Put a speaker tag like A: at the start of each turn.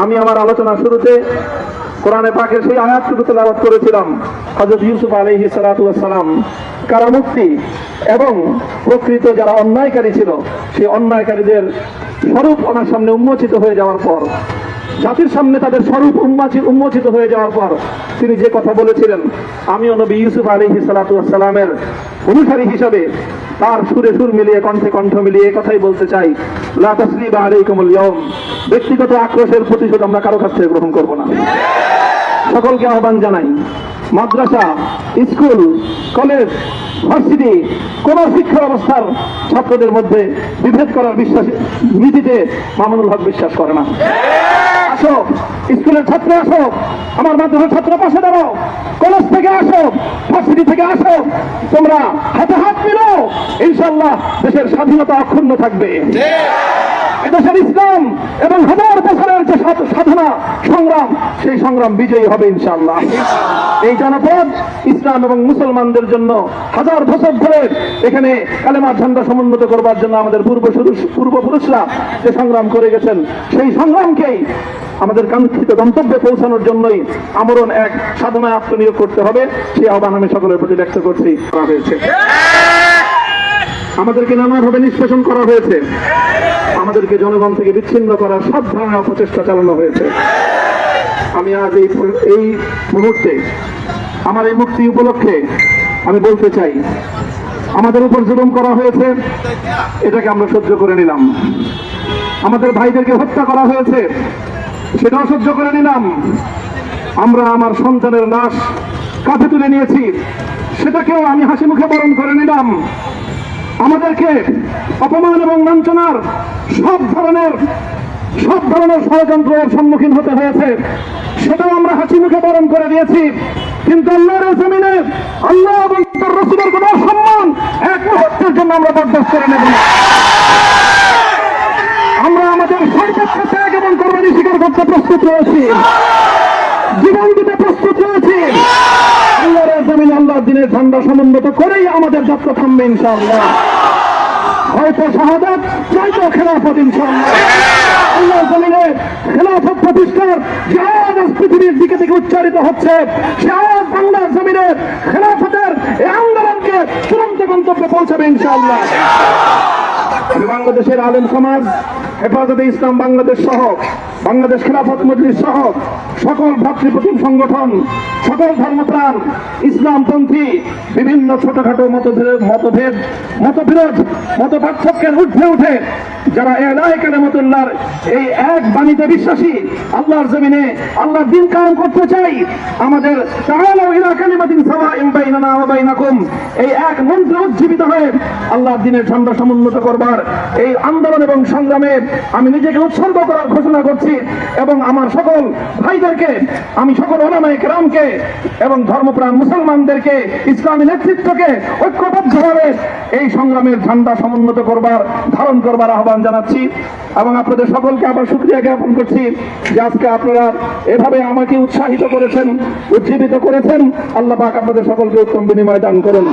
A: আমি আমার আলোচনার শুরুতে কোরআনে পাকের সেই আয়াতটুকু তেলাওয়াত করেছিলাম। হযরত ইউসুফ আলাইহিস সালাতু ওয়াস সালাম কারামুক্তি এবং প্রকৃত যারা অন্যায়কারী ছিল সেই অন্যায়কারীদের স্বরূপ ওনার সামনে উন্মোচিত হয়ে যাওয়ার পর, জাতির সামনে তাদের স্বরূপ উন্মোচিত হয়ে যাওয়ার পর তিনি যে কথা বলেছিলেন, আমিও নবী ইউসুফ আলাইহিস সালাতু ওয়াস সালামের অনুসারী হিসাবে তার সুরে সুর মিলিয়ে কণ্ঠে কণ্ঠ মিলিয়ে কথাই বলতে চাই, লা তাসরিবা আলাইকুমুল ইয়াউম, ব্যক্তিগত আক্রোশের প্রতিশোধ আমরা কারো কাছ থেকে গ্রহণ করব না। সকলকে আহ্বান জানাই, মাদ্রাসা, স্কুল, কলেজ, ভার্সিটি কোন শিক্ষা ব্যবস্থার ছাত্রদের মধ্যে বিভেদ করার নীতিতে মামুনুল হক বিশ্বাস করে না। আসো, স্কুলের ছাত্র আসো, আমার মাদ্রাসার ছাত্র পাশে দাঁড়াও, কলেজ থেকে আসো, ভার্সিটি থেকে আসো, তোমরা হাতে হাত মিলো, ইনশাআল্লাহ দেশের স্বাধীনতা অক্ষুণ্ণ থাকবে। এদেশের ইসলাম এবং হাজার বছরের যে সাধনা সংগ্রাম, সেই সংগ্রাম বিজয়ী হবে ইনশাআল্লাহ। এই জনপদ ইসলাম এবং মুসলমানদের জন্য হাজার বছর ধরে এখানে কালেমার ঝান্ডা সমুন্নত করবার জন্য আমাদের পূর্বপুরুষরা যে সংগ্রাম করে গেছেন, সেই সংগ্রামকেই আমাদের কাঙ্ক্ষিত গন্তব্যে পৌঁছানোর জন্যই আমরণ এক সাধনায় আত্মনিয়োগ করতে হবে। সেই আহ্বান আমি সকলের প্রতি ব্যক্ত করছি। আমাদেরকে নানাভাবে নিষ্পেষণ করা হয়েছে, আমাদেরকে জনগণ থেকে বিচ্ছিন্ন করার সব ধরনের অপচেষ্টা চালানো হয়েছে। আমি আজ এই মুহূর্তে আমার এই মুক্তি উপলক্ষে আমি বলতে চাই, আমাদের উপর জুলুম করা হয়েছে, এটাকে আমরা সহ্য করে নিলাম। আমাদের ভাইদেরকে হত্যা করা হয়েছে, সেটাও সহ্য করে নিলাম। আমরা আমার সন্তানের লাশ কাঁধে তুলে নিয়েছি, সেটাকেও আমি হাসি মুখে বরণ করে নিলাম। আমাদেরকে অপমান এবং লাঞ্ছনার সব ধরনের ষড়যন্ত্রের সম্মুখীন হতে হয়েছে, সেটাও আমরা হাসি মুখে বরণ করে দিয়েছি। কিন্তু আল্লাহর জমিনে আল্লাহ এবং তার রাসূলের কোনো সম্মান এক মুহূর্তের জন্য আমরা বরদাস্ত করে নেব না। আমরা আমাদের সর্বোচ্চ ত্যাগ এবং কোরবানি স্বীকার করতে প্রস্তুত রয়েছি, জীবন দিতে প্রস্তুত রয়েছি। আল্লাহর জমিনে আল্লাহর দিনের ঝান্ডা সমুন্নত করেই আমাদের যাত্রা থামবে ইনশাআল্লাহ। হয়তো শাহাদাত, নয়তো খেলাফত ইনশাআল্লাহ। আল্লাহর জমিনে খেলাফত প্রতিষ্ঠার যে আওয়াজ পৃথিবীর দিকে থেকে উচ্চারিত হচ্ছে, সে আওয়াজ বাংলার জমিনে খেলাফতের এই আন্দোলনকে চূড়ান্ত গন্তব্যে পৌঁছাবে ইনশাআল্লাহ। বাংলাদেশের আলেম সমাজ, হেফাজতে ইসলাম বাংলাদেশ সহ বাংলাদেশ খেলাফত মজলিস সহ সকল ভাতৃপ্রতিম সংগঠন, সকল ধর্মপ্রাণ, ইসলামপন্থী বিভিন্ন ছোটখাটো মতবিরোধ, মত পার্থক্যের ঊর্ধ্বে উঠে যারা ইলাহি কালিমাতুল্লাহর এই এক বাণীতে বিশ্বাসী, আল্লাহর জমিনে আল্লাহর দ্বীন কায়েম করতে চাই, আমাদের তাআলাউ ইলা কালিমাতিন সাওয়াইন বাইনানা ওয়া বাইনাকুম, এই এক মন্ত্রে উজ্জীবিত হয়ে আল্লাহর দ্বীনের ঝান্ডা সমুন্নত করবার এই আন্দোলন এবং সংগ্রামে আমি নিজেকে উৎসর্গ করার ঘোষণা করছি। এবং আমার সকল ভাইদেরকে, আমি সকল উলামায়ে কেরামকে এবং ধর্মপ্রাণ মুসলমানদেরকে, ইসলামী নেতৃত্বকে ঐক্যবদ্ধভাবে এই সংগ্রামের ঝান্ডা সমুন্নত করবার, ধারণ করবার আহ্বান জানাচ্ছি। এবং আপনাদের সকলকে আবার শুকরিয়া জ্ঞাপন করছি যে আজকে আপনারা এভাবে আমাকে উৎসাহিত করেছেন, উজ্জীবিত করেছেন। আল্লাহ পাক আপনাদের সকলকে উত্তম বিনিময় দান করুন।